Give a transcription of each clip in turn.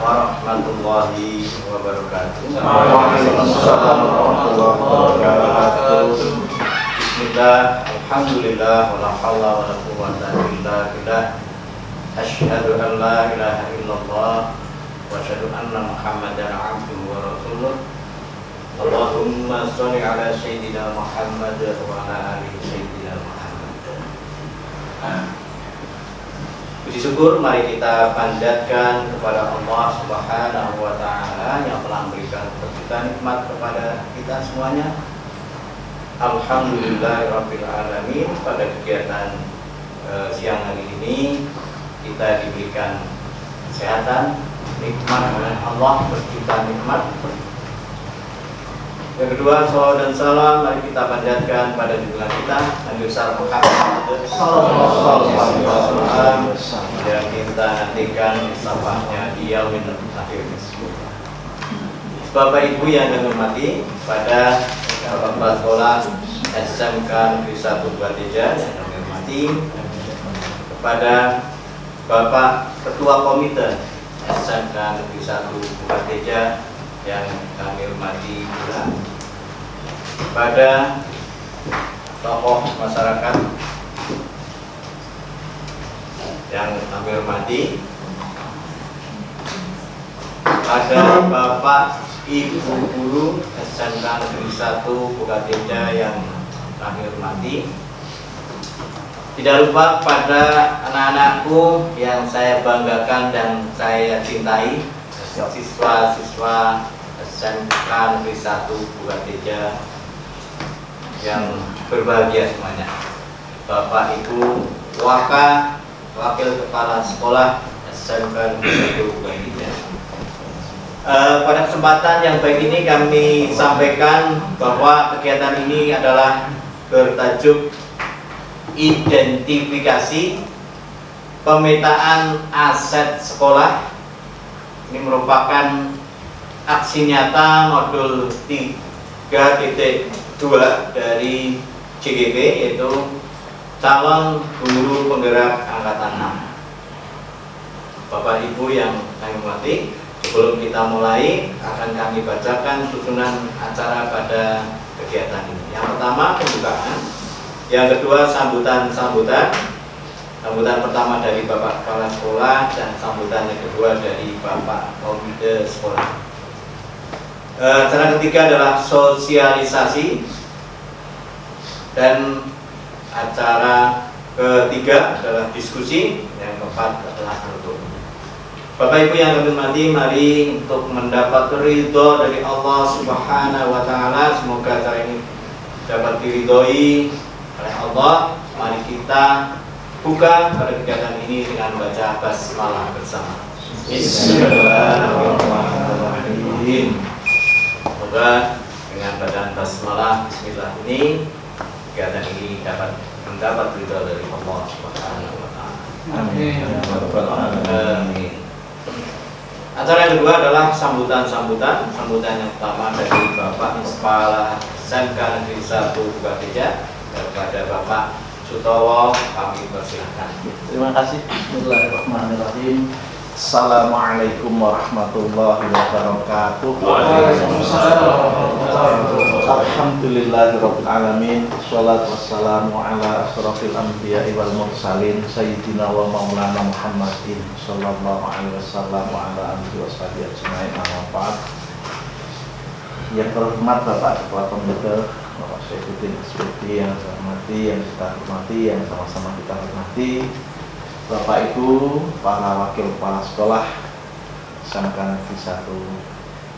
warahmatullahi wabarakatuh. Waalaikumsalam warahmatullahi wabarakatuh. Bismillah, alhamdulillah, wala hawla wala quwwata illa billah. Asyhadu an la ilaha illallah wa asyhadu anna Muhammadan abduhu wa rasuluh. Allahumma sholli ala sayyidina Muhammad wa ala ali sayyidina Muhammad. Puji syukur mari kita panjatkan kepada Allah Subhanahu wa taala yang telah memberikan berjuta nikmat kepada kita semuanya. Alhamdulillahirabbil alamin. Pada kegiatan siang hari ini kita diberikan kesehatan, nikmat oleh Allah, berjuta nikmat. Yang kedua, salawat dan salam mari kita panjatkan pada junjungan kita Nabi besar Muhammad sallallahu alaihi wasallam yang kita nantikan syafaatnya di yaumil akhir. Bapak Ibu yang kami hormati, pada Bapak Sekolah SMK Negeri 1 Bukateja yang kami hormati, kepada Bapak Ketua Komite SMK Negeri 1 Bukateja yang kami hormati pula, pada tokoh masyarakat yang kami hormati, pada Bapak Ibu Guru SMK Negeri 1 Bukateja yang kami hormati, tidak lupa pada anak-anakku yang saya banggakan dan saya cintai, siswa-siswa SMK Negeri 1 Bukateja yang berbahagia semuanya. Bapak Ibu Wakil Kepala Sekolah SMK Negeri 1 Bukateja. Pada kesempatan yang baik ini kami sampaikan bahwa kegiatan ini adalah bertajuk identifikasi pemetaan aset sekolah. Ini merupakan aksi nyata modul 3.2 dari CGP, yaitu calon guru penggerak angkatan 6. Bapak Ibu yang kami hormati, sebelum kita mulai akan kami bacakan susunan acara pada kegiatan ini. Yang pertama pembukaan, yang kedua sambutan pertama dari Bapak Kepala Sekolah dan sambutan yang kedua dari Bapak Komite Sekolah. Acara ketiga adalah sosialisasi, dan acara ketiga adalah diskusi, yang keempat adalah penutup. Bapak Ibu yang kami hormati, mari untuk mendapat ridho dari Allah Subhanahu wa taala, semoga acara ini dapat diridhoi oleh Allah. Mari kita buka pada kegiatan ini dengan baca basmalah bersama. Bismillahirrahmanirrahim. Semoga dengan bacaan basmalah bismillah ini kegiatan ini dapat mendapat ridho dari Allah Subhanahu wa taala. Amin. Amin. Acara yang kedua adalah sambutan yang pertama dari Bapak Kepala SMK Negeri 1 Bukateja kepada Bapak Sutowo, kami persilahkan. Terima kasih. Bismillahirrahmanirrahim. Assalamualaikum warahmatullahi wabarakatuh. Alhamdulillahirabbil alamin. Shalatu wassalamu ala asyrofil anbiya'i wal mursalin sayyidina wa maulana Muhammadin sallallahu alaihi wasallam wa ala alihi washabihi ajmain. Amma ba'd. Yang terhormat Bapak Kepala Komite, Bapak Syaifuddin Isbudi yang saya hormati, yang kita hormati, yang sama-sama kita hormati, Bapak Ibu, para wakil kepala sekolah SMK Negeri 1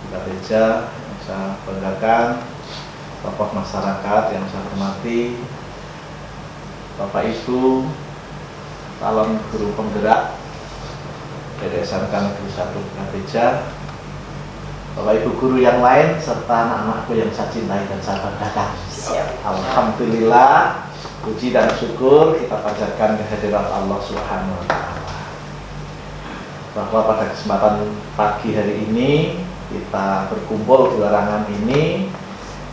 Bukateja yang saya banggakan, tokoh masyarakat yang saya hormati, Bapak Ibu, calon guru penggerak dari SMK Negeri 1 Bukateja, Bapak Ibu guru yang lain, serta anak-anakku yang saya cintai dan saya banggakan. Alhamdulillah, puji dan syukur kita panjatkan kehadirat Allah Subhanahu wa taala. Bahwa pada kesempatan pagi hari ini kita berkumpul di larangan ini,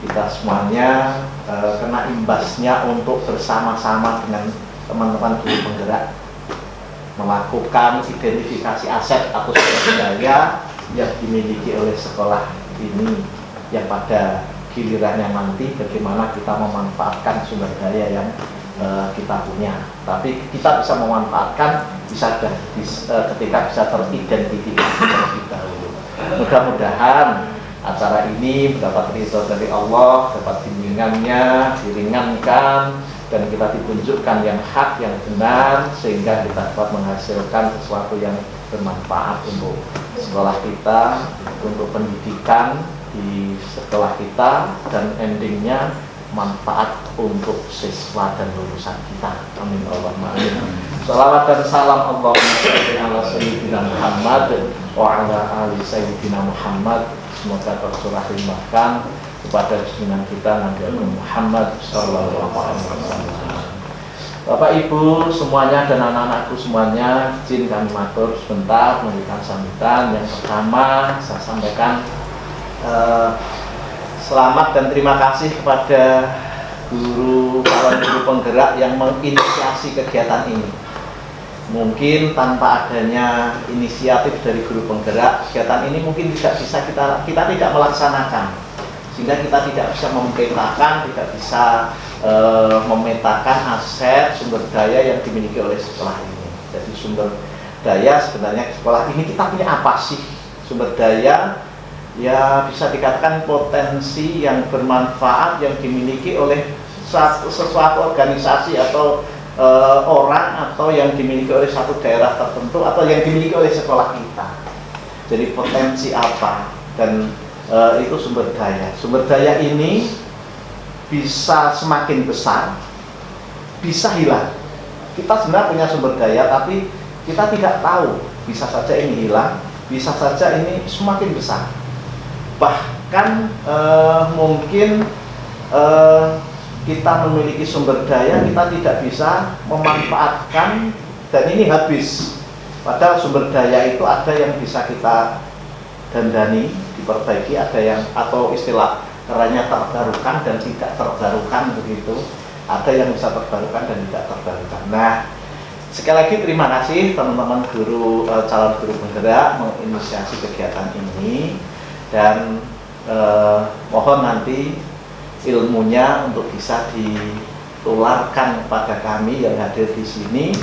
kita semuanya kena imbasnya untuk bersama-sama dengan teman-teman guru penggerak melakukan identifikasi aset atau sumber daya yang dimiliki oleh sekolah ini, yang pada gilirannya nanti bagaimana kita memanfaatkan sumber daya yang kita punya. Tapi kita bisa memanfaatkan ketika bisa teridentifikasi terlebih dahulu. Mudah-mudahan acara ini mendapat ridho dari Allah, dapat bimbingannya, diringankan, dan kita ditunjukkan yang hak, yang benar, sehingga kita dapat menghasilkan sesuatu yang bermanfaat untuk sekolah kita, untuk pendidikan di sekolah kita, dan endingnya manfaat untuk siswa dan lulusan kita. Amin Allahumma amin. Salawat dan salam Allahumma sholli ala sayyidina Muhammad wa ala ali sayyidina Muhammad. Semoga tercurah limpahkan kepada junjungan kita Nabi Agung Muhammad sallallahu alaihi wasallam. Bapak Ibu semuanya dan anak-anakku semuanya, izin kami matur sebentar memberikan sambutan. Yang pertama saya sampaikan selamat dan terima kasih kepada calon guru penggerak yang menginisiasi kegiatan ini. Mungkin tanpa adanya inisiatif dari guru penggerak, kegiatan ini mungkin tidak bisa kita tidak melaksanakan, sehingga kita tidak bisa memetakan, tidak bisa memetakan aset sumber daya yang dimiliki oleh sekolah ini. Jadi sumber daya sebenarnya sekolah ini kita punya apa sih? Sumber daya ya bisa dikatakan potensi yang bermanfaat yang dimiliki oleh sesuatu organisasi atau orang, atau yang dimiliki oleh satu daerah tertentu, atau yang dimiliki oleh sekolah kita. Jadi potensi apa, dan itu sumber daya. Sumber daya ini bisa semakin besar, bisa hilang. Kita sebenarnya punya sumber daya, tapi kita tidak tahu. Bisa saja ini hilang, bisa saja ini semakin besar. Bahkan mungkin kita memiliki sumber daya, kita tidak bisa memanfaatkan, dan ini habis. Padahal sumber daya itu ada yang bisa kita dandani, diperbaiki, ada yang, atau istilah kerennya terbarukan dan tidak terbarukan begitu. Ada yang bisa terbarukan dan tidak terbarukan. Nah, sekali lagi terima kasih teman-teman guru, calon guru penggerak menginisiasi kegiatan ini, dan mohon nanti ilmunya untuk bisa ditularkan kepada kami yang hadir di sini.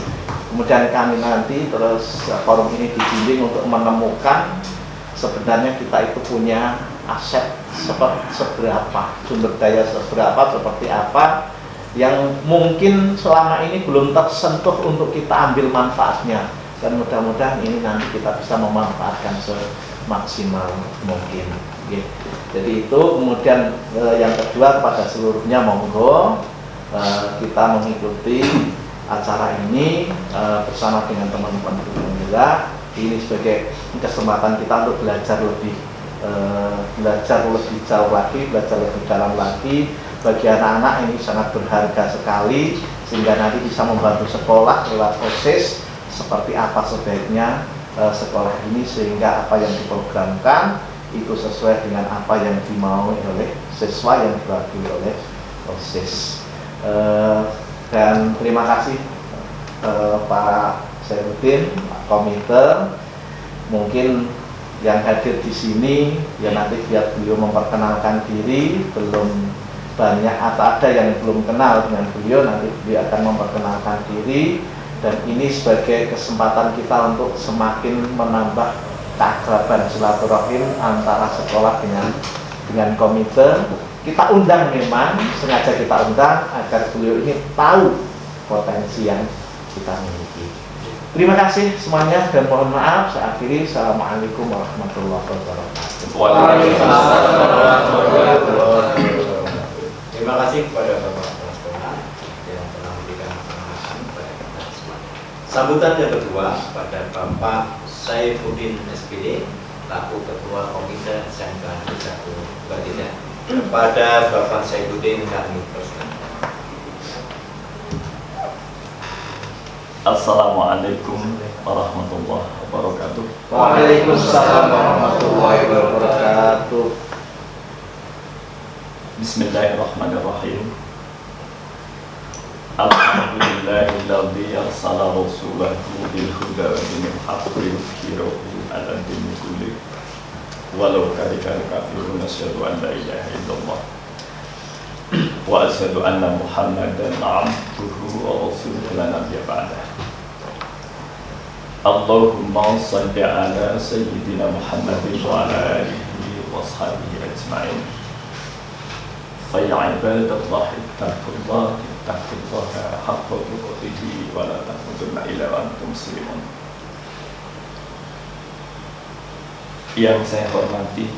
Kemudian kami nanti terus forum ini dibimbing untuk menemukan sebenarnya kita itu punya aset seberapa, sumber daya seberapa, seperti apa yang mungkin selama ini belum tersentuh untuk kita ambil manfaatnya, dan mudah-mudahan ini nanti kita bisa memanfaatkan semaksimal mungkin. Jadi itu. Kemudian yang kedua, kepada seluruhnya monggo kita mengikuti acara ini bersama dengan teman-teman penggerak. Ini sebagai kesempatan kita untuk belajar lebih jauh lagi, belajar lebih dalam lagi. Bagi anak-anak ini sangat berharga sekali, sehingga nanti bisa membantu sekolah lewat OSIS seperti apa sebaiknya sekolah ini, sehingga apa yang diprogramkan itu sesuai dengan apa yang dimau oleh siswa yang diwakili oleh OSIS. Dan terima kasih Pak Saifuddin, Pak Komite. Mungkin yang hadir di sini ya nanti biar beliau memperkenalkan diri, belum banyak atau ada yang belum kenal dengan beliau, nanti beliau akan memperkenalkan diri, dan ini sebagai kesempatan kita untuk semakin menambah keakraban silaturahim antara sekolah dengan komite. Kita undang, memang sengaja kita undang agar beliau ini tahu potensi yang kita miliki. Terima kasih semuanya dan mohon maaf. Saya akhiri. Assalamualaikum warahmatullahi wabarakatuh. Waalaikumsalam warahmatullahi wabarakatuh. Terima kasih kepada Bapak Kepala yang telah memberikan pengarahan kepada kita semua. Sambutan yang kedua kepada Bapak Saifuddin SPD, laku Ketua Komite SMK 1 Batinda. Kepada Bapak Saifuddin kami persilakan. Assalamualaikum warahmatullahi wabarakatuh. Waalaikumsalam warahmatullahi wabarakatuh. Bismillahirrahmanirrahim. Alhamdulillahilladzi arsala rasulahu bil huda wa dinil haqqi liyudhhirahu 'ala dini kulli walau karihal kafirun. Asyhadu an la ilaha illallah wa asyhadu anna Muhammadan 'abduhu wa rasuluhu la nabiyya ba'dah. Allahumma shalli 'ala sayyidina Muhammadin wa 'ala alihi wa sahbihi ajma'in. Fa ya ibadallahi ittaqullaha taqullaha haqqa tuqatih wa la tamutunna illa wa antum muslimun. Yang saya hormati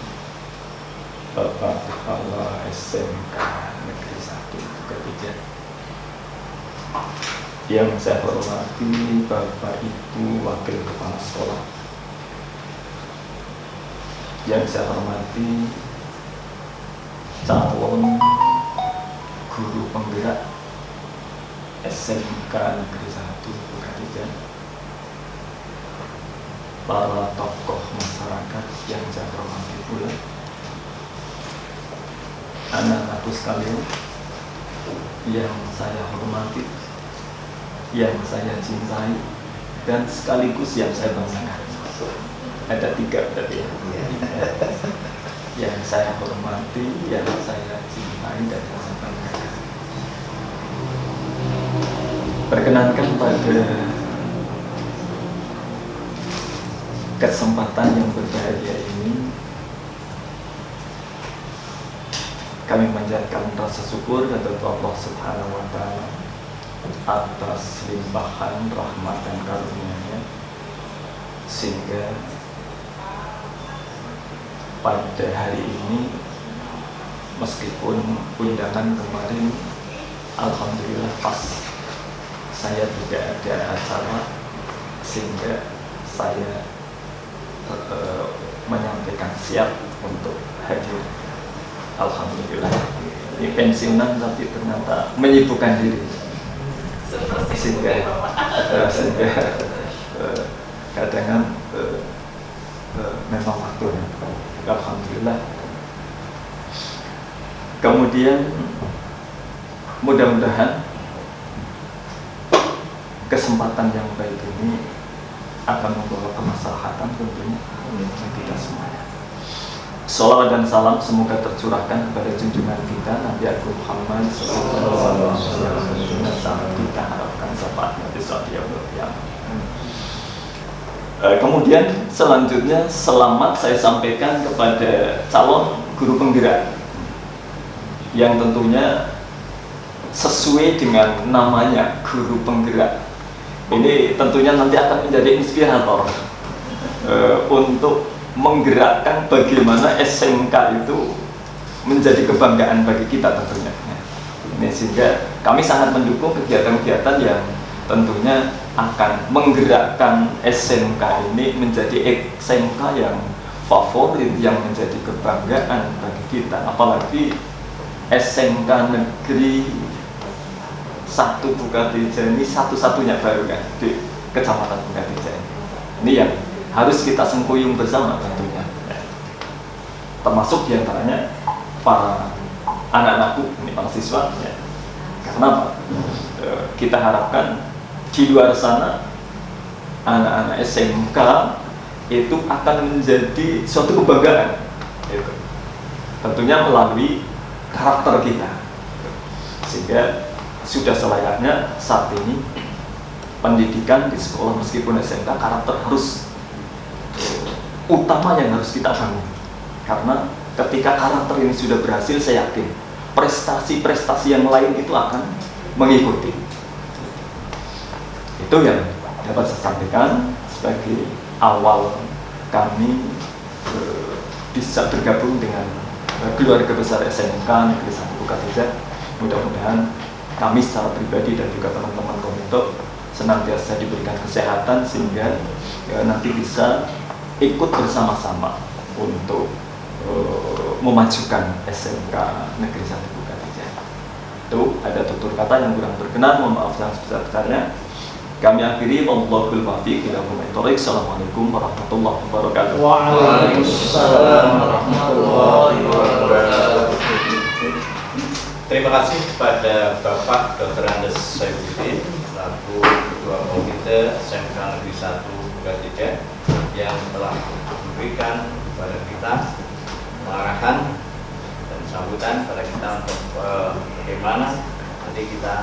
Bapak Kepala SMK Negeri 1 Ketiga, yang saya hormati Bapak Ibu Wakil Kepala Sekolah, yang saya hormati calon guru penggerak SMK Negeri 1 Ketiga, para tokoh masyarakat yang saya hormati pula, anak-anakku sekalian yang saya hormati, yang saya cintai, dan sekaligus yang saya banggakan. Ada 3 berarti ya. Yang saya hormati, yang saya cintai, dan yang saya banggakan. Perkenankan pada kesempatan yang berbahagia ini, kami menjadikan rasa syukur kepada Allah Subhanahu wa Ta'ala atas limpahan rahmat dan karunia-Nya, sehingga pada hari ini, meskipun undangan kemarin alhamdulillah pas saya tidak ada acara, sehingga saya menyampaikan siap untuk hadir. Alhamdulillah, ini pensiunan tapi ternyata menyibukkan diri, sehingga kadang memang waktunya. Alhamdulillah. Kemudian mudah-mudahan kesempatan yang baik ini akan membawa kemaslahatan tentunya untuk kita semuanya. Salawat dan salam semoga tercurahkan kepada junjungan kita Nabi Agung Muhammad sallallahu alaihi wasallam. Kita harapkan syafaatnya di saat yaumul qiyamah. Kemudian selanjutnya selamat saya sampaikan kepada calon guru penggerak yang tentunya sesuai dengan namanya, guru penggerak. Ini tentunya nanti akan menjadi inspirator untuk menggerakkan bagaimana SMK itu menjadi kebanggaan bagi kita tentunya. Ini sehingga kami sangat mendukung kegiatan-kegiatan yang tentunya akan menggerakkan SMK ini menjadi SMK yang favorit, yang menjadi kebanggaan bagi kita. Apalagi SMK Negeri 1 Bukatija ini satu-satunya baru kan di Kecamatan Bukatija. Ini yang harus kita sengkuyung bersama tentunya, termasuk diantaranya para anak-anakku, ini para siswa ya. Karena apa? Kita harapkan di luar sana anak-anak SMK itu akan menjadi suatu kebanggaan, tentunya melalui karakter kita, sehingga sudah selayaknya saat ini pendidikan di sekolah meskipun SMK karakter harus utama yang harus kita bangun. Karena ketika karakter ini sudah berhasil, saya yakin prestasi-prestasi yang lain itu akan mengikuti. Itu yang dapat saya sampaikan sebagai awal kami bisa bergabung dengan keluarga besar SMK Negeri 1 Bukatija. Mudah-mudahan kami secara pribadi dan juga teman-teman komite senantiasa diberikan kesehatan sehingga nanti bisa ikut bersama-sama untuk memajukan SMK Negeri 1 Bukatija. Itu ada tutur kata yang kurang berkenan, mohon maaf yang sebesar-besarnya. Kami akhiri, wallahul muwaffiq ila aqwamit thoriq. Assalamualaikum warahmatullahi wabarakatuh. Waalaikumsalam warahmatullahi wabarakatuh. terima kasih kepada Bapak Dr. Andes Saifuddin selaku Ketua Komite SMK Negeri 1 Bukatiga yang telah memberikan kepada kita pengarahan dan sambutan pada kita untuk bagaimana nanti kita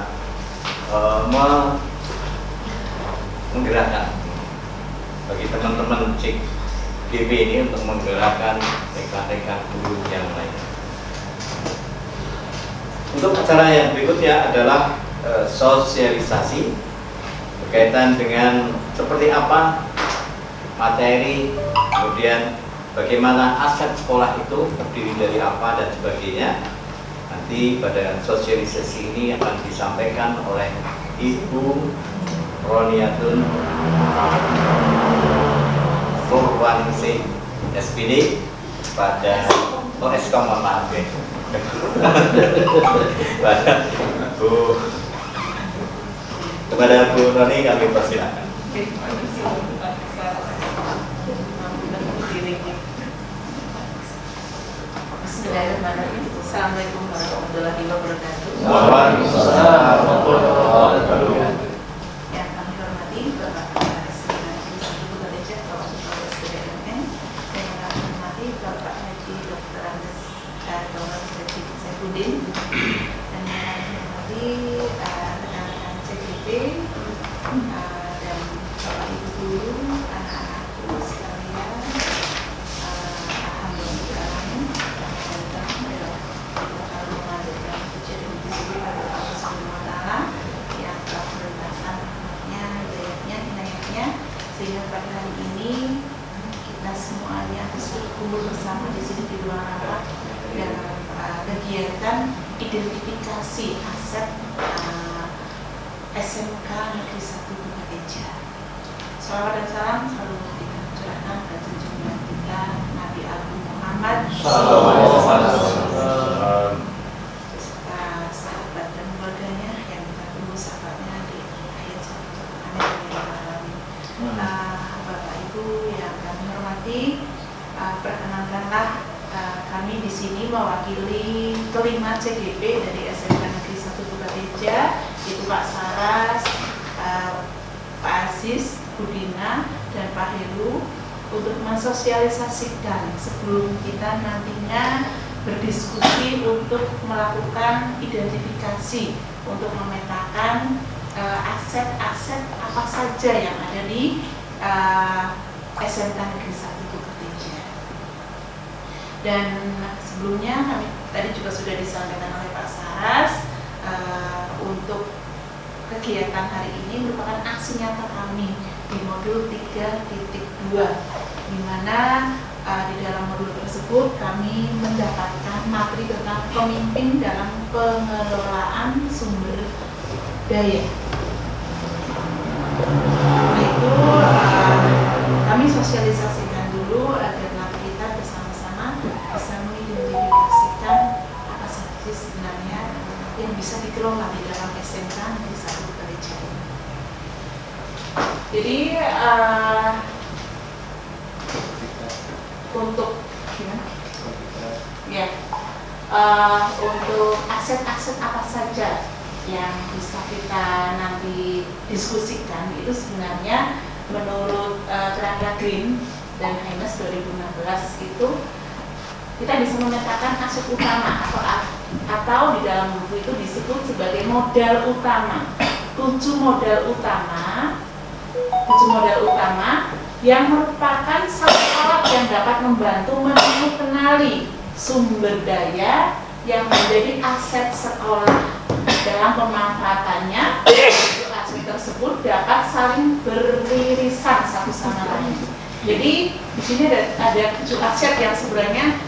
menggerakkan bagi teman-teman CGP ini untuk menggerakkan rekan-rekan guru yang lain. Untuk acara yang berikutnya adalah sosialisasi berkaitan dengan seperti apa materi, kemudian bagaimana aset sekolah itu terdiri dari apa dan sebagainya. Nanti pada sosialisasi ini akan disampaikan oleh Ibu Roniatun Purwaningsih SPD pada Eskom, maaf ya. Kepada Bu Roni kami persilakan. Bismillahirrahmanirrahim. Assalamualaikum warahmatullahi wabarakatuh. Waalaikumsalam warahmatullahi wabarakatuh. Yang kami hormati Bapak Kepala SMK Negeri 1 Bukatiga, Bapak Kepala SPDMN, dan yang kami hormati Bapak Haji Dr. Andes Saifuddin, dan yang kami hormati rekan-rekan CGP dan Bapak Ibu guru, anak-anakku sekalian. Sehingga pada hari ini kita semuanya bisa berkumpul bersama di sini di ruang rapat dalam kegiatan identifikasi aset SMK Negeri 1 Bukatiga. Salawat dan salam selalu kita curahkan pada junjungan kita Nabi Agung Muhammad beserta sahabat dan keluarganya yang kita tunggu sahabatnya di akhir zaman. Bapak Ibu yang kami hormati, perkenankanlah kami di sini mewakili kelima CGP dari SMK Negeri 1 Bukatiga, yaitu Pak Saras, Pak Aziz, Bu Dina, dan Pak Heru, untuk mensosialisasikan sebelum kita nantinya berdiskusi untuk melakukan identifikasi untuk memetakan aset-aset apa saja yang ada di SMK Negeri 1 Bukatiga. Dan sebelumnya kami tadi juga sudah disampaikan oleh Pak Saras, untuk kegiatan hari ini merupakan aksi nyata kami di modul 3.2, di mana di dalam modul tersebut kami mendapatkan materi tentang pemimpin dalam pengelolaan sumber daya. Nah itu kami sosialisasikan dulu agar nanti kita bersama-sama bisa mengidentifikasikan apa saja sebenarnya yang bisa dikelola di dalam SMK Negeri 1 Bukatiga. Jadi untuk untuk aset-aset apa saja yang bisa kita nanti diskusikan itu sebenarnya menurut kerangka Green dan Hines 2016 itu kita bisa memetakan aset utama atau di dalam buku itu disebut sebagai modal utama. 7 modal utama yang merupakan satu alat yang dapat membantu mengenali sumber daya yang menjadi aset sekolah. Dalam pemanfaatannya, aset tersebut dapat saling beririsan satu sama lain. Jadi di sini ada 7 aset yang sebenarnya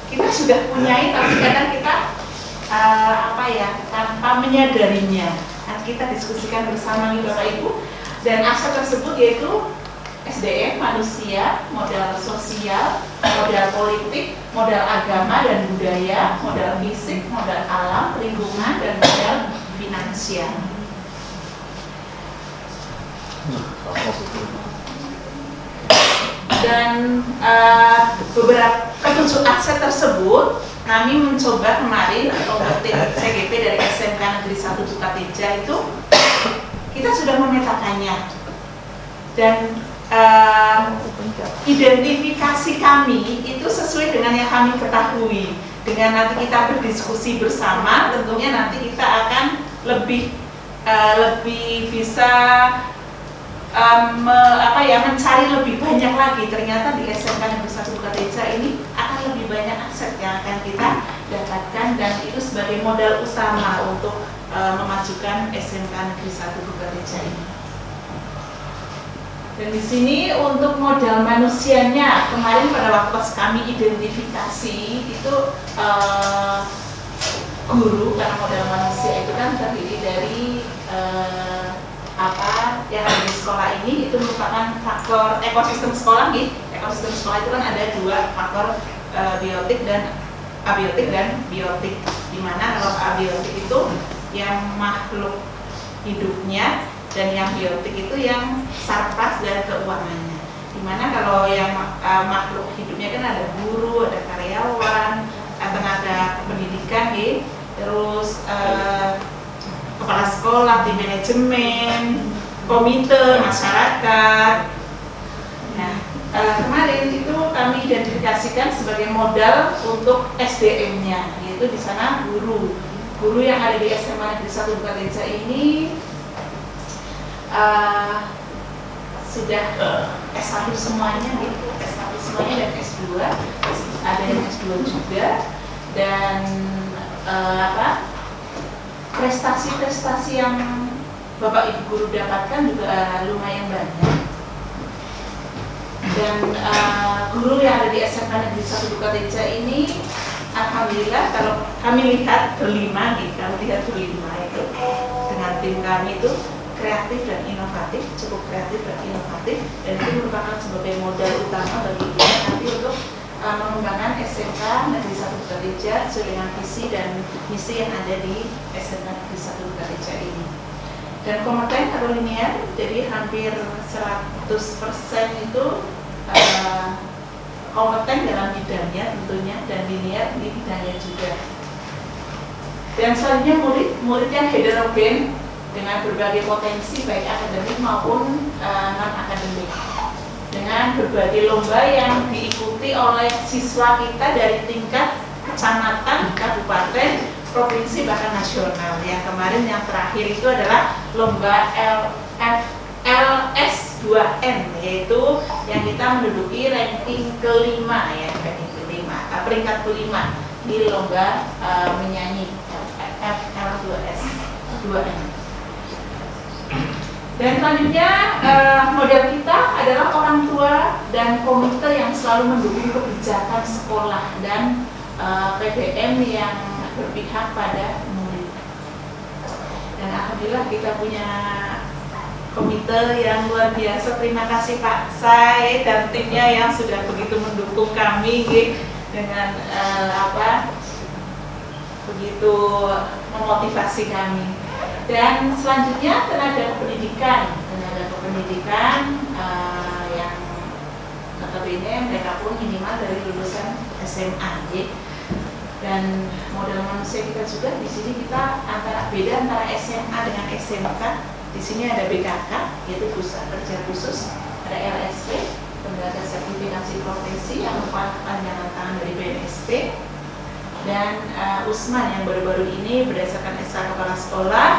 kita sudah punyai, tapi kadang kita tanpa menyadarinya. Nah, kita diskusikan bersama nih Bapak Ibu. Dan aset tersebut yaitu SDM, manusia, modal sosial, modal politik, modal agama dan budaya, modal fisik, modal alam, lingkungan, dan modal finansial. Dan beberapa 7 aset tersebut kami mencoba kemarin untuk tim CGP dari SMK Negeri 1 Tukateja itu kita sudah memetakannya, dan identifikasi kami itu sesuai dengan yang kami ketahui. Dengan nanti kita berdiskusi bersama, tentunya nanti kita akan lebih bisa mencari lebih banyak lagi. Ternyata di SMK Negeri 1 Tukateja ini akan lebih banyak aset yang akan kita dapatkan, dan itu sebagai modal utama untuk memajukan SMK Negeri 1 Tukateja ini. Dan di sini untuk modal manusianya, kemarin pada waktu pas kami identifikasi itu guru, karena modal manusia itu kan terdiri dari yang ada di sekolah ini, itu merupakan faktor ekosistem sekolah nih. Ekosistem sekolah itu kan ada dua faktor, abiotik dan biotik. Dimana kalau abiotik itu yang makhluk hidupnya, dan yang biotik itu yang saraf dan keuangannya. Dimana kalau yang makhluk hidupnya kan ada guru, ada karyawan, tenaga pendidikan, terus kepala sekolah, tim manajemen, komite, masyarakat. Nah, kemarin itu kami identifikasikan sebagai modal untuk SDM-nya, yaitu di sana guru. Guru yang ada di SMA Negeri 1 Tukateja ini sudah S1 semuanya, S1 semuanya dan S2, ada yang S2 juga, dan prestasi-prestasi yang Bapak Ibu guru dapatkan juga lumayan banyak. Dan guru yang ada di SMA Negeri 1 Tukateja ini, alhamdulillah kalau kami lihat berlima itu dengan tim kami itu kreatif dan inovatif, cukup kreatif dan inovatif, dan itu merupakan sebagai modal utama bagi kita nanti untuk mengembangkan SMK Negeri 1 Tukateja sesuai dengan visi dan misi yang ada di SMK Negeri 1 Tukateja ini. Dan kompeten atau linear, jadi hampir 100% itu kompeten dalam bidangnya tentunya, dan linear di bidangnya juga. Dan selanjutnya murid yang heterogen dengan berbagai potensi baik akademik maupun non-akademik, dengan berbagai lomba yang diikuti oleh siswa kita dari tingkat kecamatan, kabupaten, provinsi, bahkan nasional. Yang kemarin yang terakhir itu adalah lomba LS2N, yaitu yang kita menduduki ranking kelima, peringkat kelima di lomba menyanyi FL2S2N. Dan selanjutnya model kita adalah orang tua dan komite yang selalu mendukung kebijakan sekolah dan PDM yang berpihak pada murid. Dan alhamdulillah kita punya komite yang luar biasa. Terima kasih Pak Sai dan timnya yang sudah begitu mendukung kami dengan begitu memotivasi kami. Dan selanjutnya tenaga kependidikan yang notabene mereka pun minimal dari lulusan SMA. Dan model manusia kita juga di sini kita beda antara SMA dengan SMK. Di sini ada BKK, yaitu Pusat Kerja Khusus, ada LSP, Lembaga Sertifikasi Profesi yang merupakan kepanjangan tangan dari BNSP, dan Usman yang baru-baru ini berdasarkan SK Kepala Sekolah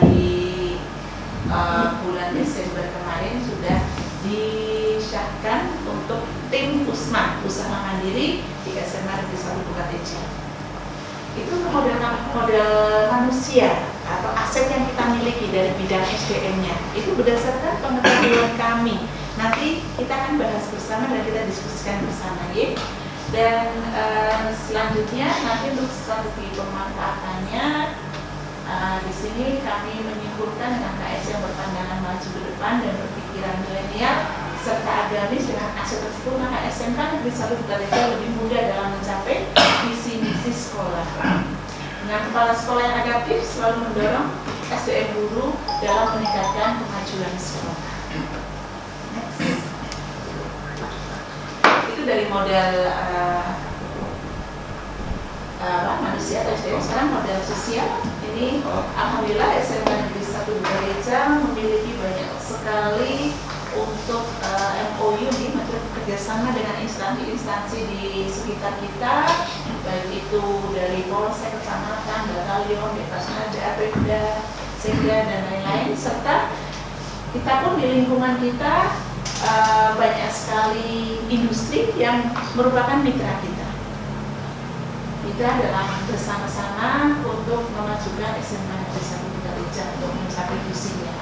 di bulan Desember kemarin sudah disahkan untuk tim Usman, usaha mandiri di SMA Negeri 1 Tukateja. Itu model manusia atau aset yang kita miliki dari bidang SDM-nya. Itu berdasarkan pengetahuan kami. Nanti kita akan bahas bersama dan kita diskusikan bersama, ya. Dan selanjutnya nanti untuk strategi pemanfaatannya, di sini kami menyimpulkan dengan KS yang berpandangan maju ke depan dan berpikiran milenial serta agamis. Dengan aset tersebut, maka SMK Negeri 1 Tukateja lebih mudah dalam mencapai visi misi sekolah. Dengan kepala sekolah yang adaptif selalu mendorong SDM guru dalam meningkatkan kemajuan sekolah. Next. Itu dari model manusia atau SDM, sekarang modal sosial. Ini alhamdulillah SMK Negeri 1 Gereja memiliki banyak sekali untuk MOU nih, maksudnya kerjasama dengan instansi-instansi di sekitar kita, baik itu dari Polsek, Kecamatan, Batalion, Dekasnada, Pemda, Sekda dan lain-lain, serta kita pun di lingkungan kita banyak sekali industri yang merupakan mitra kita. Mitra dalam bersama-sama untuk memajukan SMK Negeri 1 Gereja untuk mencapai visinya.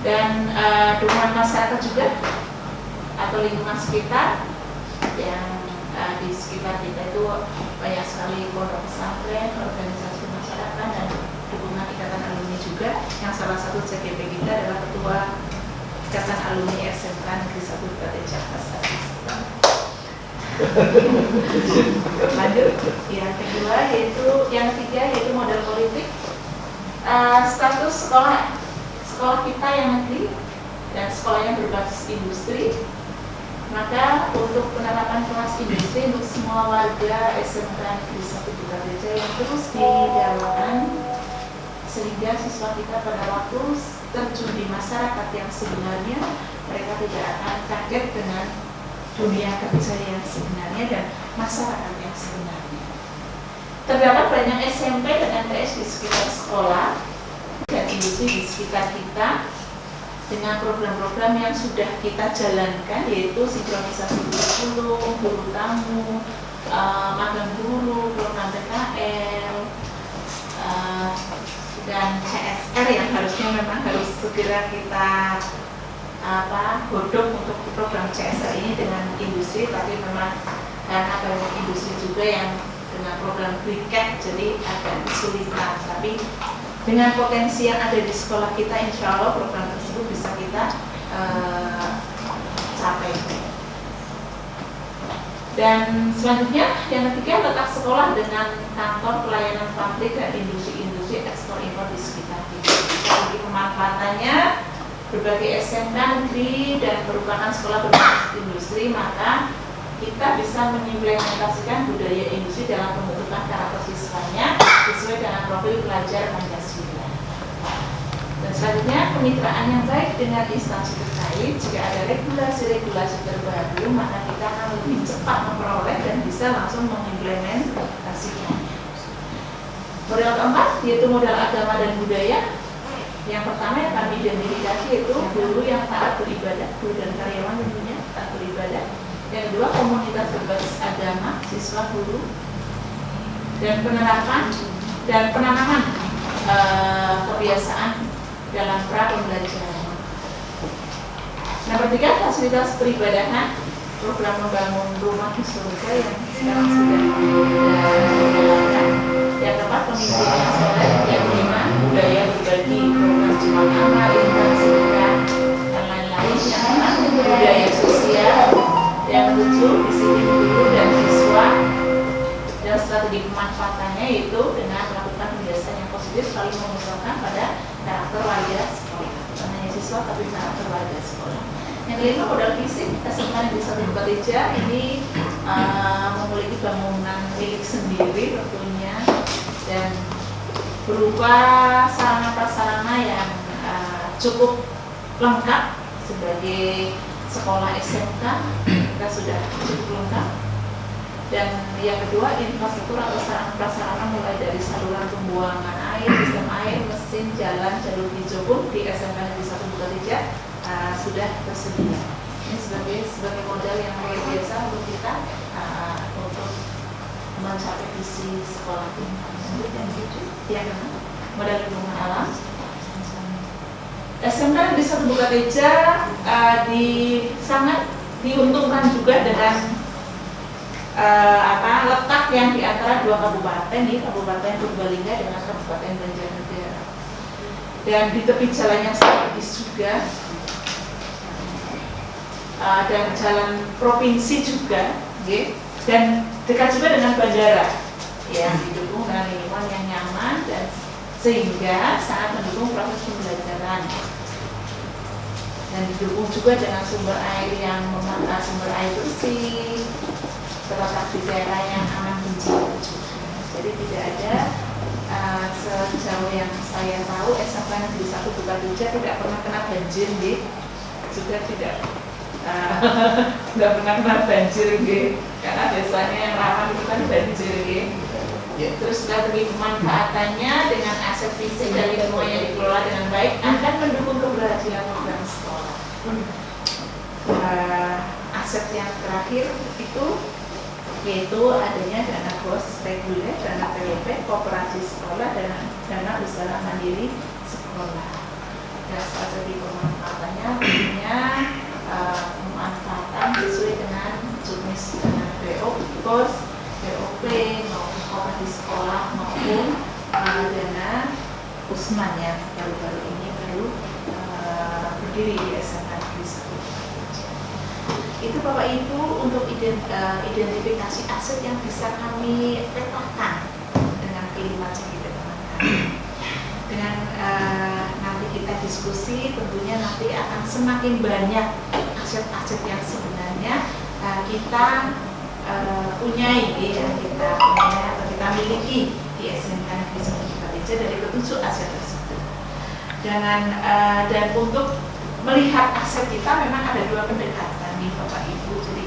Dan dukungan masyarakat juga atau lingkungan sekitar yang di sekitar kita itu banyak sekali pondok pesantren, organisasi masyarakat dan dukungan ikatan alumni juga, yang salah satu CGP kita adalah ketua ikatan alumni SMK Negeri 1 Gereja Kasasi. Lanjut, yang kedua yang ketiga yaitu model politik. Status sekolah kita yang negeri dan sekolah yang berbasis industri, maka untuk penerapan kelas industri untuk semua warga SMK Negeri 1 Gereja yang terus digalakkan sehingga siswa kita pada waktu terjun di masyarakat yang sebenarnya mereka tidak akan kaget dengan dunia kerja yang sebenarnya dan masyarakat yang sebenarnya. Terdapat banyak SMP dan MTS di sekitar sekolah dan industri di sekitar kita dengan program-program yang sudah kita jalankan, yaitu sinkronisasi kurikulum, guru tamu, magang guru, program PKL, dan CSR yang harusnya memang harus segera kita godok untuk program CSR ini dengan industri, tapi memang karena banyak industri juga yang dengan program briket jadi agak kesulitan, tapi dengan potensi yang ada di sekolah kita, insya Allah program tersebut bisa kita capai. Dan selanjutnya yang ketiga, letak sekolah dengan kantor pelayanan pabrik dan industri-industri ekspor impor di sekitar kita. Jadi pemanfaatannya berbagai SMK negeri dan merupakan sekolah berbasis industri, maka kita bisa mengimplementasikan budaya industri dalam pembentukan karakter siswanya sesuai dengan profil pelajar Pancasila. Dan selanjutnya, kemitraan yang baik dengan instansi terkait. Jika ada regulasi-regulasi terbaru, maka kita akan lebih cepat memperoleh dan bisa langsung mengimplementasikan. Model keempat yaitu modal agama dan budaya. Yang pertama yang kami identifikasi yaitu guru yang taat beribadah, guru dan karyawan tentunya taat beribadah. Yang kedua, komunitas berbasis agama, siswa, guru, dan penerapan dan penanaman kebiasaan dalam pra pembelajaran. Nomor tiga, fasilitas peribadahan, program membangun rumah di surga yang sekarang sudah dijalankan. Yang keempat, pemimpin yang soleh. Yang kelima, budaya berbagi, program jemaah amal, sedekah, dan lain-lain. Yang enam, budaya sosial. Yang tujuh, disiplin guru dan siswa. Dan strategi pemanfaatannya yaitu dengan melakukan kebiasaan yang positif selalu mengusahakan pada karakter warga sekolah, bukan hanya siswa tapi karakter warga sekolah. Yang kelima, modal fisik. SMK Negeri 1 Gereja ini memiliki bangunan milik sendiri tentunya dan berupa sarana-prasarana yang cukup lengkap sebagai sekolah SMK. Kita sudah cukup lengkap. Dan yang kedua, infrastruktur atau sarana-prasarana mulai dari saluran pembuangan air, sistem air, mesin, jalan, jalur hijau pun di SMK Negeri 1 Gereja sudah tersedia. Ini sebagai modal yang luar biasa untuk kita untuk mencapai visi sekolah ini. Yang ketujuh, yang kedua, modal lingkungan alam. SMK Negeri 1 Gereja sangat diuntungkan juga dengan letak yang di antara dua kabupaten, Kabupaten Purbalingga dengan Kabupaten Banjarnegara, dan di tepi jalan yang strategis juga, dan jalan provinsi juga, dan dekat juga dengan bandara yang didukung dengan lingkungan yang nyaman dan sehingga sangat mendukung proses pembelajaran. Dan didukung juga dengan sumber air yang sumber air bersih, terletak di daerah yang aman bencana Jadi tidak ada sejauh yang saya tahu SMK Negeri 1 Bukadija tidak pernah kena banjir, juga tidak tidak pernah kena banjir, karena desanya yang rawan itu kan banjir. Terus strategi pemanfaatannya dengan aset fisik dan lingkungannya dikelola dengan baik akan mendukung keberhasilan program sekolah. Aset yang terakhir itu yaitu adanya dana BOS reguler, dana PWP, koperasi sekolah, dan dana usaha mandiri sekolah. Dan strategi pemanfaatannya punya pemanfaatan sesuai dengan jenis dana BOS, BOP, maupun koperasi sekolah, maupun dana Usman yang baru-baru ini baru berdiri di SMK Negeri 1. Itu Bapak Ibu untuk identifikasi aset yang bisa kami petakan dengan kelima CGP teman kami. Dengan nanti kita diskusi, tentunya nanti akan semakin banyak aset-aset yang sebenarnya kita punyai, kita miliki di SMK Negeri 1 Bukadija dari ketujuh aset tersebut. Dan untuk melihat aset kita memang ada dua pendekatan nih Bapak Ibu. Jadi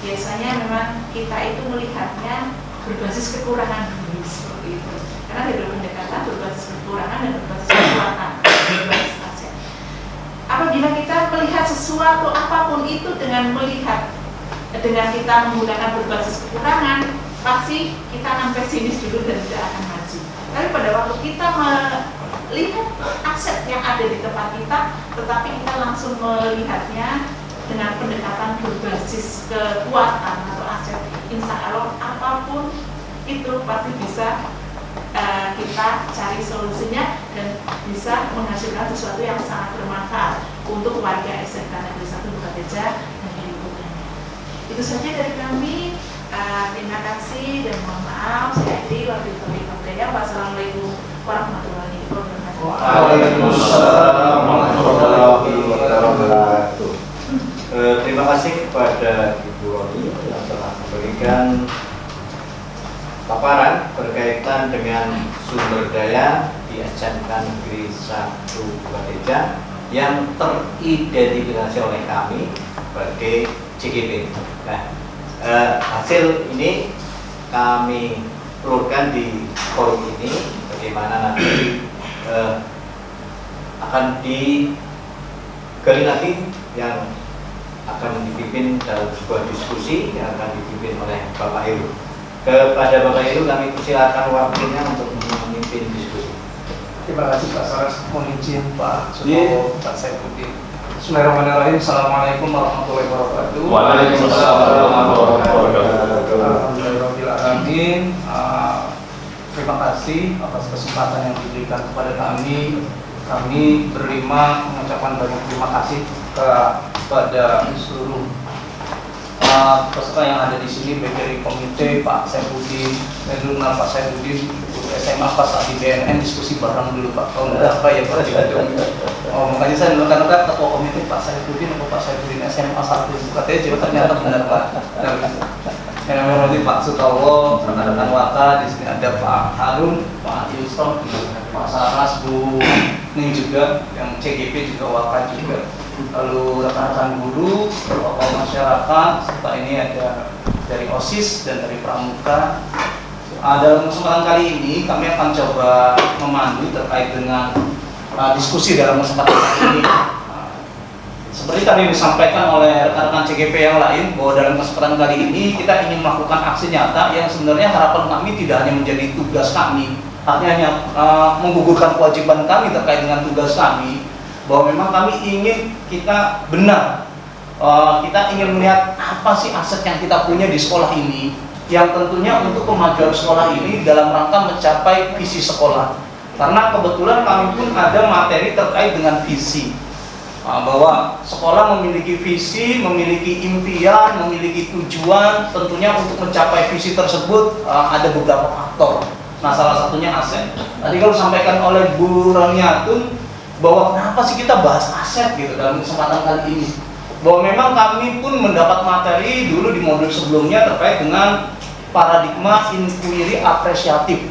biasanya memang kita itu melihatnya berbasis kekurangan dulu seperti itu. Karena ada dua pendekatan, berbasis kekurangan dan berbasis kekuatan, berbasis aset. Apabila kita melihat sesuatu apapun itu dengan kita menggunakan berbasis kekurangan, pasti kita akan pesimis dulu dan tidak akan maju. Tapi pada waktu kita melihat aset yang ada di tempat kita, tetapi kita langsung melihatnya dengan pendekatan berbasis kekuatan atau aset, insya Allah apapun itu pasti bisa kita cari solusinya dan bisa menghasilkan sesuatu yang sangat bermanfaat untuk warga SMK Negeri 1 Bukadija dan lingkungannya. Itu saja dari kami. Terima kasih dan mohon maaf. Saya Edi, Wakil Ketua. Wassalamualaikum warahmatullahi wabarakatuh. Waalaikumsalam warahmatullahi wabarakatuh. Terima kasih kepada Ibu Roni yang telah memberikan paparan berkaitan dengan sumber daya di SMK Negeri 1 Bukadija yang teridentifikasi oleh kami sebagai CGP. Nah, hasil ini kami telurkan di forum ini, bagaimana nanti akan digali lagi yang akan dipimpin dalam sebuah diskusi yang akan dipimpin oleh Bapak Heru. Kepada Bapak Heru kami persilakan wakilnya untuk memimpin diskusi. Terima kasih Pak Saras, mohon izin Pak Sutowo, Pak Saifuddin. Bismillahirrahmanirrahim. Assalamualaikum warahmatullahi wabarakatuh. Waalaikumsalam warahmatullahi wabarakatuh. Alhamdulillahirrahmanirrahim. Terima kasih atas kesempatan yang diberikan kepada kami. Kami berlima mengucapkan banyak terima kasih kepada seluruh peserta yang ada di sini, baik dari komite Pak Saifuddin, dan dulu Pak Saifuddin SMA pas saat di BNN diskusi bareng dulu Pak, tahun berapa ya Pak? Makanya saya dulu kan ketua komite Pak Saifuddin atau Pak Saifuddin SMA 1 Bukadija, ternyata benar Pak. Yang nanti Pak Sutowo, rekan-rekan Waka, di sini ada Pak Harun, Pak Yusron, Pak Saras, Bu Ning juga, yang CGP juga Waka juga. Lalu rekan-rekan guru, tokoh masyarakat, serta ini ada dari OSIS dan dari Pramuka. Dalam kesempatan kali ini kami akan coba memandu terkait dengan diskusi dalam kesempatan kali ini. Seperti tadi disampaikan oleh rekan-rekan CGP yang lain, bahwa dalam kesempatan kali ini kita ingin melakukan aksi nyata yang sebenarnya harapan kami tidak hanya menjadi tugas kami, artinya menggugurkan kewajiban kami terkait dengan tugas kami, bahwa memang kami ingin kita benar, kita ingin melihat apa sih aset yang kita punya di sekolah ini, yang tentunya untuk kemajuan sekolah ini dalam rangka mencapai visi sekolah. Karena kebetulan kami pun ada materi terkait dengan visi, bahwa sekolah memiliki visi, memiliki impian, memiliki tujuan. Tentunya untuk mencapai visi tersebut ada beberapa faktor. Nah, salah satunya aset. Tadi kalau disampaikan oleh Bu Roniatun bahwa kenapa sih kita bahas aset gitu dalam kesempatan kali ini, bahwa memang kami pun mendapat materi dulu di modul sebelumnya terkait dengan paradigma inquiry apresiatif,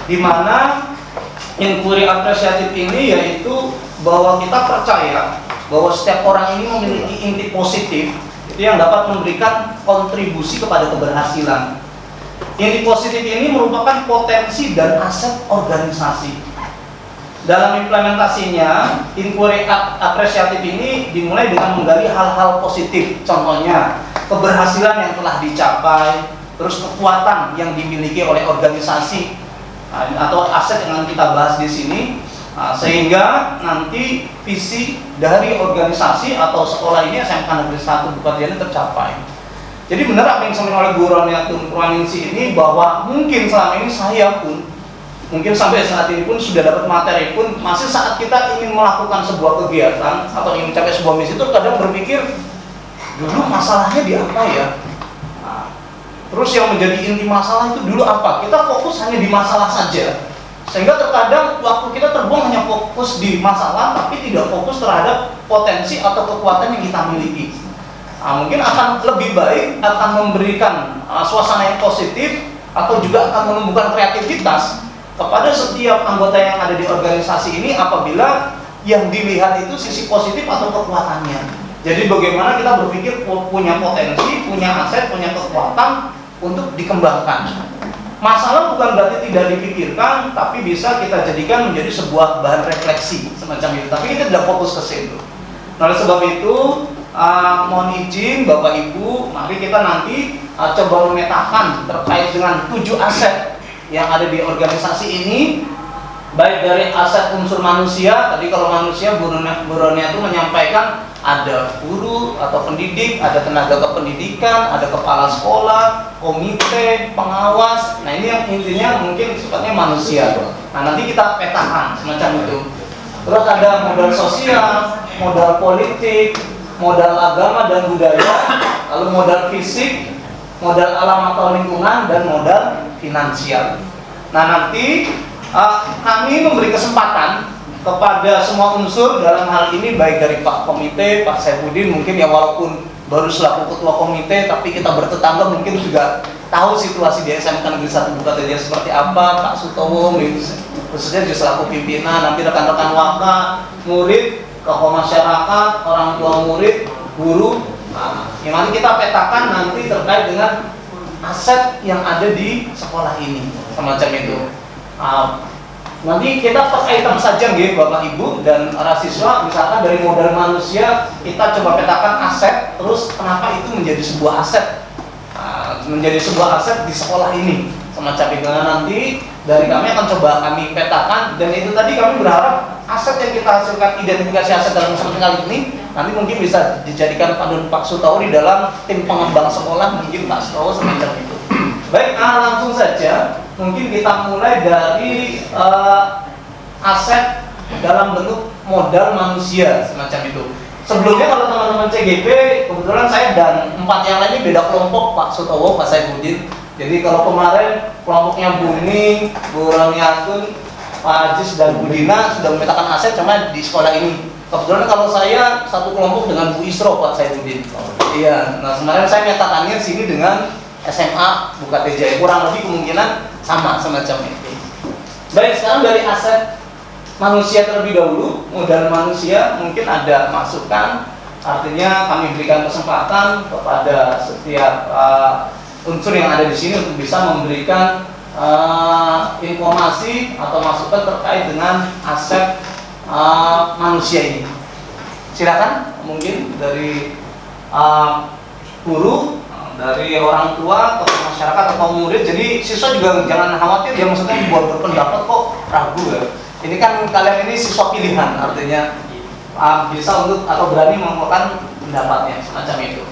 di mana inquiry apresiatif ini yaitu bahwa kita percaya bahwa setiap orang ini memiliki inti positif itu yang dapat memberikan kontribusi kepada keberhasilan. Inti positif ini merupakan potensi dan aset organisasi. Dalam implementasinya, inquiry apresiatif ini dimulai dengan menggali hal-hal positif, contohnya keberhasilan yang telah dicapai, terus kekuatan yang dimiliki oleh organisasi atau aset yang akan kita bahas di sini, sehingga nanti visi dari organisasi atau sekolah ini SMK Negeri 1 Bupati tercapai. Jadi benar apa yang disampaikan oleh Bu Roniatun Purwaningsih ini, bahwa mungkin selama ini saya pun mungkin sampai saat ini pun sudah dapat materi pun masih saat kita ingin melakukan sebuah kegiatan atau ingin mencapai sebuah misi itu kadang berpikir dulu masalahnya di apa ya, terus yang menjadi inti masalah itu dulu apa, kita fokus hanya di masalah saja, sehingga terkadang waktu kita terbuang hanya fokus di masalah tapi tidak fokus terhadap potensi atau kekuatan yang kita miliki. Mungkin akan lebih baik, akan memberikan suasana yang positif atau juga akan menumbuhkan kreativitas kepada setiap anggota yang ada di organisasi ini apabila yang dilihat itu sisi positif atau kekuatannya. Jadi bagaimana kita berpikir punya potensi, punya aset, punya kekuatan untuk dikembangkan. Masalah bukan berarti tidak dipikirkan, tapi bisa kita jadikan menjadi sebuah bahan refleksi semacam itu. Tapi kita tidak fokus ke situ. Nah, oleh sebab itu mohon izin Bapak Ibu, mari kita nanti coba memetakan terkait dengan 7 aset yang ada di organisasi ini, baik dari aset unsur manusia. Tadi kalau manusia Bu Ronia itu menyampaikan ada guru atau pendidik, ada tenaga kependidikan, ada kepala sekolah, komite, pengawas. Nah ini yang intinya mungkin sifatnya manusia. Nah nanti kita petakan semacam itu. Terus ada modal sosial, modal politik, modal agama dan budaya, lalu modal fisik, modal alam atau lingkungan, dan modal finansial. Nah nanti kami memberi kesempatan kepada semua unsur dalam hal ini, baik dari Pak Komite, Pak Saifuddin mungkin ya walaupun baru selaku ketua komite, tapi kita bertetangga mungkin juga tahu situasi di SMK Negeri 1 Bupati seperti apa, Pak Sutowo khususnya juga selaku pimpinan, nanti rekan-rekan waka, murid, tokoh masyarakat, orang tua murid, guru. Nah, yang nanti kita petakan nanti terkait dengan aset yang ada di sekolah ini, semacam itu. Nanti kita per item saja nggih Bapak Ibu dan para siswa, misalkan dari modal manusia kita coba petakan aset, terus kenapa itu menjadi sebuah aset, menjadi sebuah aset di sekolah ini, semacam itu. Nah, nanti dari kami akan coba kami petakan, dan itu tadi kami berharap aset yang kita hasilkan, identifikasi aset dalam kesempatan kali ini nanti mungkin bisa dijadikan panduan Pak Sutowo di dalam tim pengembang sekolah, mungkin Pak Sutowo semacam itu. Baik, langsung saja mungkin kita mulai dari aset dalam bentuk modal manusia semacam itu. Sebelumnya kalau teman-teman CGP, kebetulan saya dan 4 yang lainnya beda kelompok, Pak Sutowo, Pak Saifuddin. Jadi kalau kemarin kelompoknya Bu Ning, Bu Roniatun, Pak Ajis dan Bu Dina sudah memetakan aset cuma di sekolah ini. Kebetulan kalau saya satu kelompok dengan Bu Isro, Pak Saifuddin. Iya, nah kemarin saya metakannya sini dengan SMA Bupati Jaya, kurang lebih kemungkinan sama semacam itu. Baik, sekarang dari aset manusia terlebih dahulu, modal manusia mungkin ada masukan, artinya kami berikan kesempatan kepada setiap unsur yang ada di sini untuk bisa memberikan informasi atau masukan terkait dengan aset manusia ini. Silakan, mungkin dari guru, dari orang tua, atau masyarakat, atau murid. Jadi siswa juga jangan khawatir ya, maksudnya buat berpendapat kok ragu ya. Ini kan kalian ini siswa pilihan, artinya bisa untuk atau berani mengungkapkan pendapatnya semacam itu.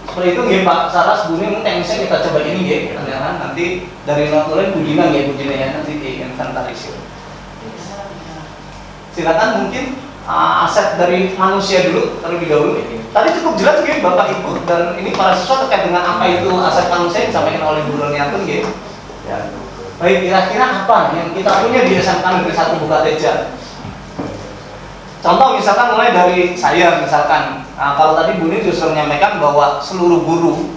Seperti itu nggih Pak Saras, Bu Ning, teknisnya kita coba ini nggih, nanti dari notulen Bu Dina nggih, Bu Dina ya nanti diinventarisir. Silakan mungkin aset dari manusia dulu terlebih dahulu. Tadi cukup jelas nggih Bapak Ibu dan ini para siswa terkait dengan apa itu aset manusia yang disampaikan oleh Bu Roniatun nggih. Ya. Baik, kira-kira apa yang kita punya di SMK Negeri 1 Bukateja? Contoh misalkan mulai dari saya misalkan, kalau tadi Bu Ning justru menyampaikan bahwa seluruh guru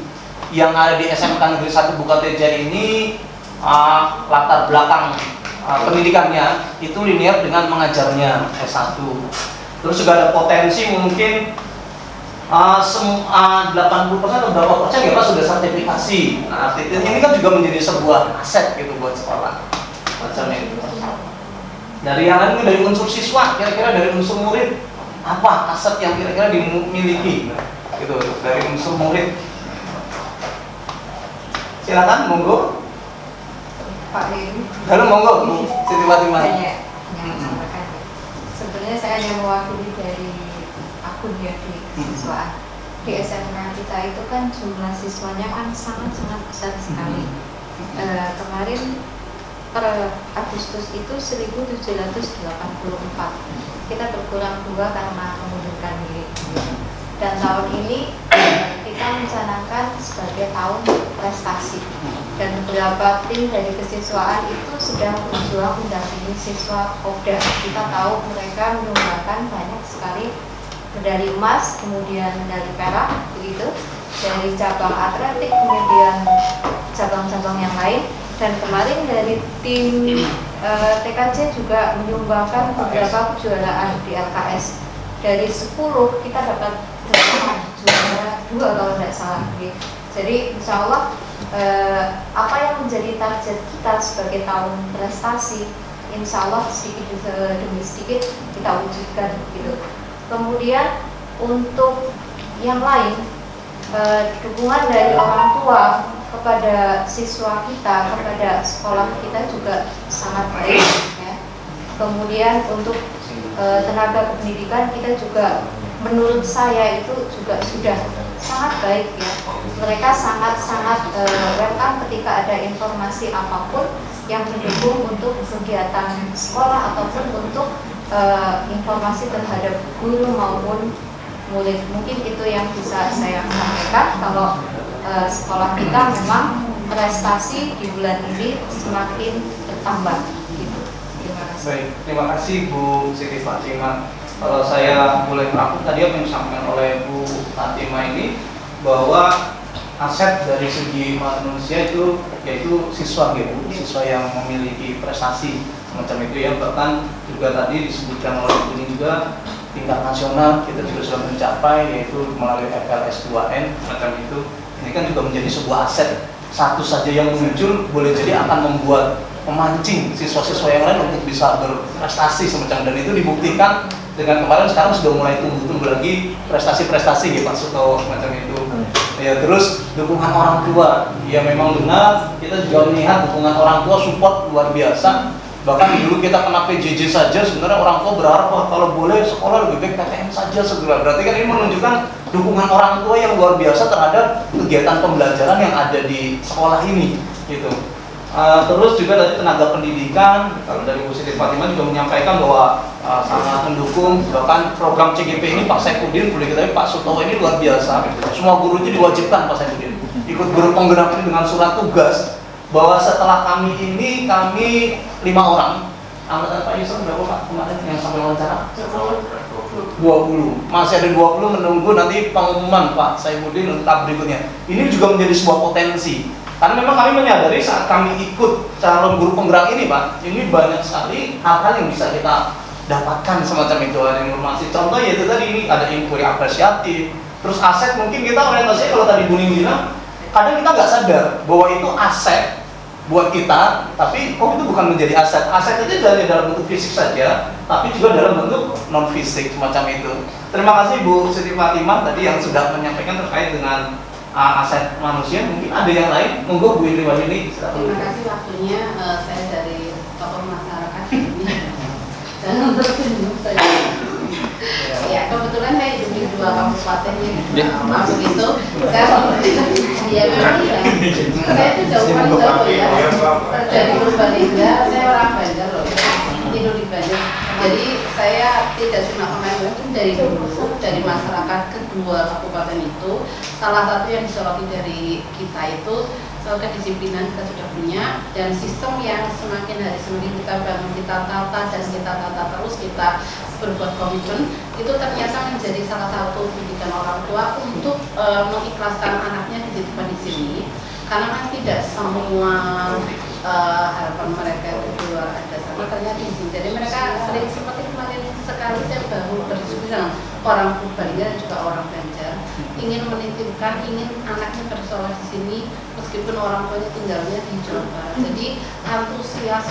yang ada di SMK Negeri 1 Bukateja ini latar belakang pendidikannya itu linear dengan mengajarnya S1. Terus juga ada potensi mungkin 80% atau berapa persen ya Pak sudah sertifikasi. Nah, ini kan juga menjadi sebuah aset gitu buat sekolah. Macamnya itu. Dari yang lain dari unsur siswa, kira-kira dari unsur murid apa aset yang kira-kira dimiliki gitu dari unsur murid. Silakan monggo. Pak Dewi. Halo monggo Bu Siti Fatimah. Banyak yang sampaikan. Sebenarnya saya hanya mewakili dari akun ya di siswaan. Di SMK kita itu kan jumlah siswanya kan sangat-sangat besar sekali. Kemarin per Agustus itu 1784. Kita berkurang 2 karena mengundurkan diri. Dan tahun ini kita mencanangkan sebagai tahun prestasi. Dan beberapa tim dari kesiswaan itu sedang berjuang mendampingi siswa Kopda. Kita tahu mereka menyumbangkan banyak sekali medali emas, kemudian dari perak, begitu, dari cabang atletik, kemudian cabang-cabang yang lain. Dan kemarin dari tim TKJ juga menyumbangkan beberapa kejuaraan di LKS. Dari 10 kita dapat 8 juara 2 kalau tidak salah. Jadi insya Allah apa yang menjadi target kita sebagai tahun prestasi, insya Allah sedikit demi sedikit kita wujudkan gitu. Kemudian untuk yang lain, dukungan dari orang tua kepada siswa kita, kepada sekolah kita juga sangat baik ya. Kemudian untuk tenaga kependidikan kita juga menurut saya itu juga sudah sangat baik ya. Mereka sangat-sangat welcome ketika ada informasi apapun yang mendukung untuk kegiatan sekolah ataupun untuk informasi terhadap guru maupun murid. Mungkin itu yang bisa saya sampaikan. Kalau sekolah kita memang prestasi di bulan ini semakin bertambah gitu. Terima kasih. Baik, terima kasih Bu Siti Fatimah. Kalau saya boleh merangkum tadi apa yang disampaikan oleh Bu Fatimah ini, bahwa aset dari segi manusia itu yaitu siswa gitu, siswa yang memiliki prestasi semacam itu ya. Bahkan juga tadi disebutkan oleh Bu ini juga tingkat nasional kita juga sudah mencapai, yaitu melalui FLS 2N semacam itu. Ini kan juga menjadi sebuah aset. Satu saja yang muncul boleh jadi akan membuat memancing siswa-siswa yang lain untuk bisa berprestasi semacam, dan itu dibuktikan dengan kemarin sekarang sudah mulai tumbuh lagi prestasi-prestasi ya Pak Suto semacam itu. Ya, terus dukungan orang tua, ya memang benar kita juga melihat dukungan orang tua support luar biasa. Bahkan dulu kita kena PJJ saja sebenarnya orang tua berharap kalau boleh sekolah lebih baik PTM saja segera. Berarti kan ini menunjukkan dukungan orang tua yang luar biasa terhadap kegiatan pembelajaran yang ada di sekolah ini gitu. Terus juga tadi tenaga pendidikan, kalau dari Bu Siti Fatimah juga menyampaikan bahwa sangat mendukung, bahkan program CGP ini Pak Saipudin, boleh kita Pak Sutowo ini luar biasa. Semua guru itu diwajibkan Pak Saipudin ikut guru penggerak ini dengan surat tugas, bahwa setelah kami 5 orang, angkatan Pak Yusuf berapa Pak kemarin yang sampai wawancara? 20. Masih ada 20 menunggu nanti pengumuman Pak Saipudin untuk tahap berikutnya. Ini juga menjadi sebuah potensi. Karena memang kami menyadari saat kami ikut calon guru penggerak ini Pak, ini banyak sekali hal-hal yang bisa kita dapatkan semacam itu, ada informasi. Contoh yaitu tadi ini ada inquiry apresiatif, terus aset mungkin kita orientasinya kalau tadi Bu Ning bilang, kadang kita nggak sadar bahwa itu aset buat kita, tapi itu bukan menjadi aset. Aset itu dari dalam bentuk fisik saja, tapi juga dalam bentuk non fisik semacam itu. Terima kasih Bu Siti Fatimah tadi yang sudah menyampaikan terkait dengan aset manusia. Mungkin ada yang lain, monggo Bu Indri Wahyuni. Terima kasih waktunya. Saya dari tokoh masyarakat dan untuk saya. Ya, kebetulan saya hidup di 2 kabupaten ya. Masuk itu saya memang ya. Saya itu jauh paling jauh ya. Dari Purbalingga, saya orang Banjar loh. Tidur di Banjar. Jadi saya tidak cuma kemarin itu dari dulu, dari masyarakat kedua kabupaten itu, salah satu yang disoroti dari kita itu soal kedisiplinan kita sudah punya, dan sistem yang semakin hari semakin kita bangun, kita tata dan kita tata terus, kita berbuat komitmen, itu ternyata menjadi salah satu pendidikan orang tua untuk mengikhlaskan anaknya di dititipkan di sini, karena kan tidak semua harapan mereka itu keluar ada sama ternyata di sini. Jadi mereka sering seperti kemarin sekali saya baru berdiskusi dengan orang Purbalingga dan juga orang Banjar, ingin menitipkan, ingin anaknya bersekolah di sini meskipun orang tuanya tinggalnya di Jawa Barat. Jadi antusias